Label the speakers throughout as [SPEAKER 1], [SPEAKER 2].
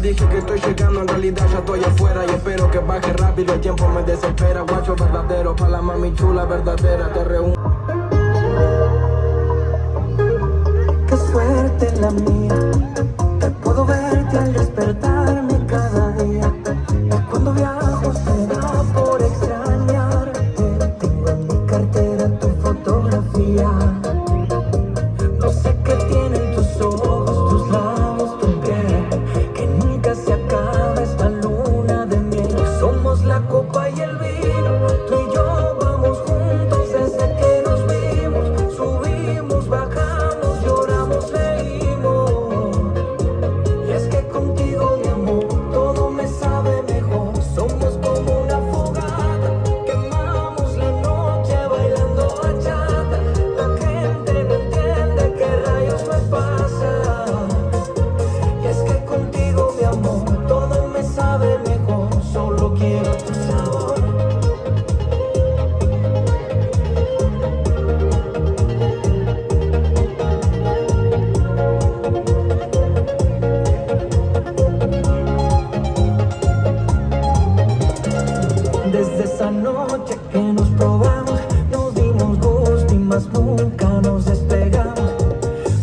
[SPEAKER 1] dije que estoy llegando, en realidad ya estoy afuera. Y espero que baje rápido, el tiempo me desespera. Guacho verdadero, pa' la mami chula verdadera. Te reúno.
[SPEAKER 2] Qué suerte la mía, que puedo verte al despertarme cada día. Y cuando viajo se da por extrañarte. Tengo en mi cartera tu fotografía. No sé qué tienen tus ojos, tus labios, tu piel, que nunca se acaba esta luna de miel. Somos la copa y el vino, tú y yo vamos juntos desde que nos vimos. Subimos, bajamos, lloramos, reímos. Y es que contigo, mi amor, todo me sabe mejor. Somos como una fogata, quemamos la noche bailando bachata. La gente no entiende qué rayos me pasa. Y es que contigo, mi amor, todo me sabe mejor. Solo quiero tu sabor. Desde esa noche que nos probamos, nos dimos gusto y más nunca nos despegamos.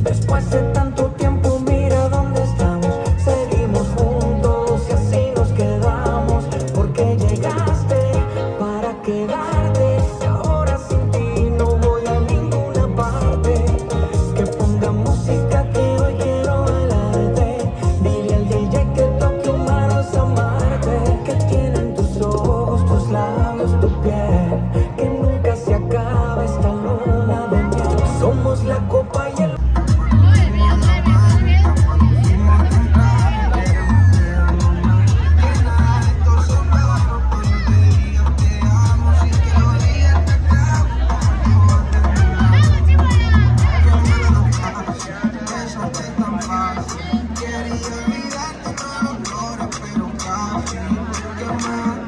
[SPEAKER 2] Después de tanto tiempo, mira dónde estamos. Seguimos juntos y así nos quedamos. Porque llegaste para quedarte. Y ahora sin ti no voy a ninguna parte. Que ponga música que hoy quiero bailarte. Dile al DJ que toque humanos amarte. Que tienen tus ojos, tus labios, tu piel, que nunca se acaba esta luna de miel. Somos la copa y el...
[SPEAKER 3] Quería olvidarte todas las horas, pero casi que más.